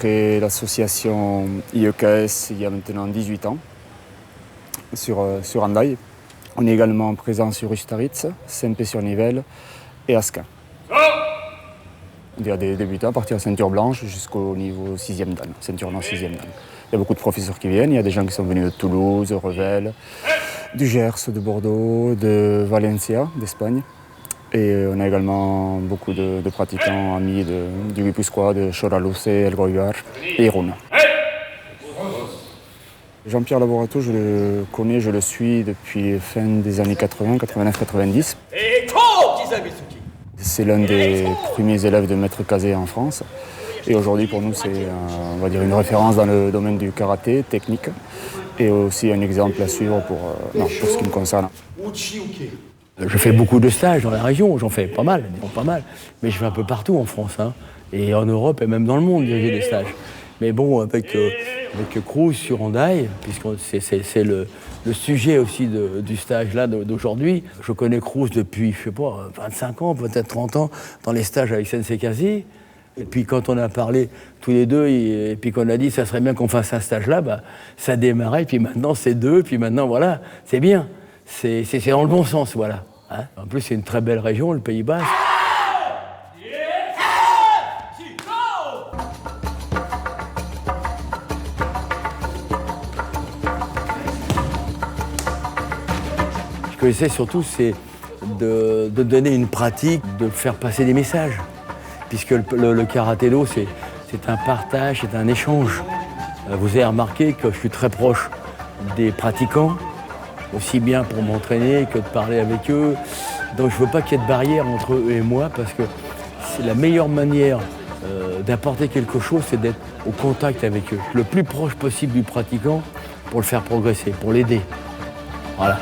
créé l'association IEKS il y a maintenant 18 ans sur Hendaye. On est également présent sur Ustaritz, Saint-Pé-sur-Nivelle et Asquin. Il y a des débutants à partir de ceinture blanche jusqu'au niveau 6e dan, ceinture noire 6e dan. Il y a beaucoup de professeurs qui viennent, il y a des gens qui sont venus de Toulouse, de Revel, du Gers, de Bordeaux, de Valencia, d'Espagne. Et on a également beaucoup de pratiquants amis du Guipuscoa, de Choraluce, El Goibar et Irún. Jean-Pierre Laborato, je le connais, je le suis depuis fin des années 80, 89-90. C'est l'un des premiers élèves de Maître Cazé en France. Et aujourd'hui, pour nous, c'est on va dire une référence dans le domaine du karaté technique et aussi un exemple à suivre pour ce qui me concerne. Je fais beaucoup de stages dans la région, j'en fais pas mal, mais je vais un peu partout en France, hein, et en Europe et même dans le monde diriger des stages. Mais bon, avec Cruz sur Hendaye, puisque c'est le sujet aussi du stage là d'aujourd'hui. Je connais Cruz depuis, je sais pas, 25 ans, peut-être 30 ans, dans les stages avec Sensei Kazi. Et puis quand on a parlé tous les deux, et puis qu'on a dit ça serait bien qu'on fasse un stage là, bah, ça démarrait, et puis maintenant c'est 2, puis maintenant voilà, c'est bien. C'est dans le bon sens, voilà. Hein, en plus, c'est une très belle région, le Pays Basque. Ce que j'essaie surtout, c'est de donner une pratique, de faire passer des messages. Puisque le karaté-do, c'est un partage, c'est un échange. Vous avez remarqué que je suis très proche des pratiquants, aussi bien pour m'entraîner que de parler avec eux. Donc je ne veux pas qu'il y ait de barrière entre eux et moi, parce que c'est la meilleure manière d'apporter quelque chose, c'est d'être au contact avec eux, le plus proche possible du pratiquant pour le faire progresser, pour l'aider. Voilà.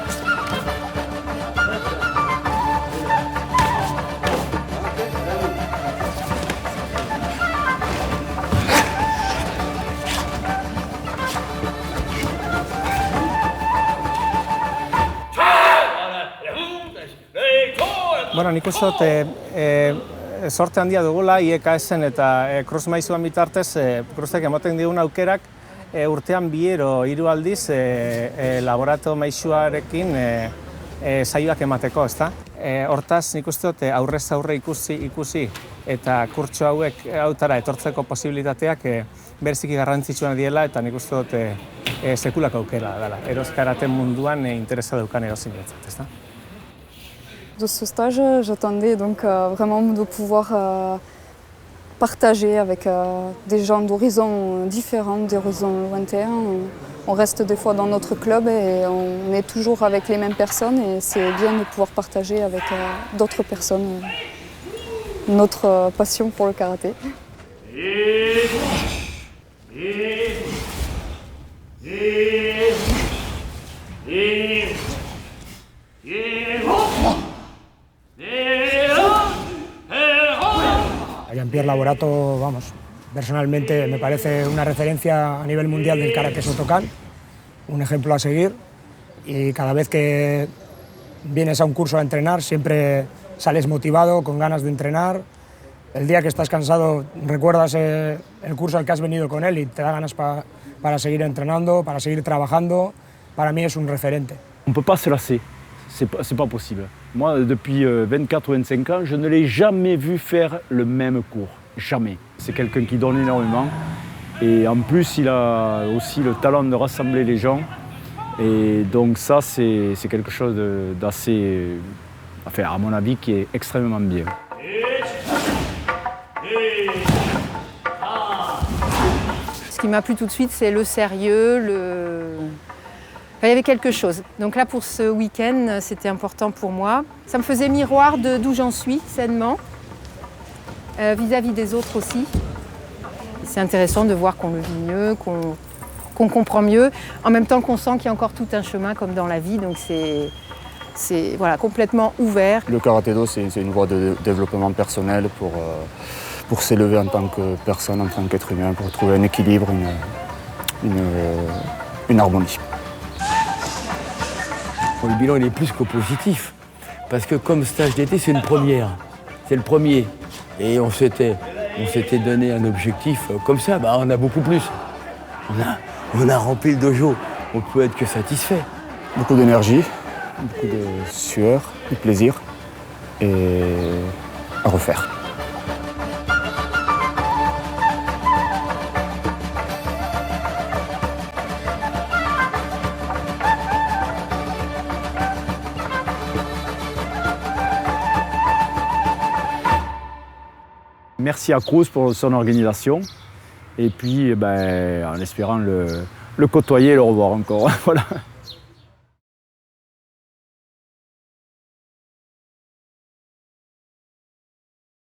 Bueno, nik uste dut sorte handia dugula IEKS-en eta Cruz Maizuan bitartez Cruzek ematen digun aukerak urtean 2 edo 3 aldiz Laborato Maisuarekin saioak emateko, ezta? Hortaz, nik uste dut aurrez aurre ikusi eta kurtso hauek hautara etortzeko posibilitateak bereziki garrantzitsuak diela, eta nik uste dut sekulako aukera dela. Eros karate munduan interesa daukan edozein behintzat, ezta? De ce stage, j'attendais donc vraiment de pouvoir partager avec des gens d'horizons différents, d'horizons lointains. On reste des fois dans notre club et on est toujours avec les mêmes personnes, et c'est bien de pouvoir partager avec d'autres personnes notre passion pour le karaté. Jean-Pierre Laborato, vamos, personalmente me parece una referencia a nivel mundial del karate Shotokan, un ejemplo a seguir, y cada vez que vienes a un curso a entrenar siempre sales motivado, con ganas de entrenar. El día que estás cansado recuerdas el curso al que has venido con él y te da ganas para seguir entrenando, para seguir trabajando. Para mí es un referente. On ne peut pas se lasser, c'est pas possible. Moi, depuis 24 ou 25 ans, je ne l'ai jamais vu faire le même cours, jamais. C'est quelqu'un qui donne énormément, et en plus, il a aussi le talent de rassembler les gens, et donc ça, c'est quelque chose d'assez, enfin, à mon avis, qui est extrêmement bien. Ce qui m'a plu tout de suite, c'est le sérieux, il y avait quelque chose. Donc là, pour ce week-end, c'était important pour moi. Ça me faisait miroir d'où j'en suis, sainement, vis-à-vis des autres aussi. C'est intéressant de voir qu'on le vit mieux, qu'on comprend mieux, en même temps qu'on sent qu'il y a encore tout un chemin comme dans la vie. Donc c'est voilà, complètement ouvert. Le karaté-do, c'est une voie de développement personnel pour s'élever en tant que personne, en tant qu'être humain, pour trouver un équilibre, une harmonie. Le bilan il est plus que positif, parce que comme stage d'été, c'est une première. C'est le premier. Et on s'était on s'était donné un objectif comme ça, bah, on a beaucoup plus. On a rempli le dojo, on peut être que satisfait. Beaucoup d'énergie, beaucoup de sueur, de plaisir et à refaire. Merci à Cruz pour son organisation et puis en espérant le côtoyer et le revoir encore. Voilà.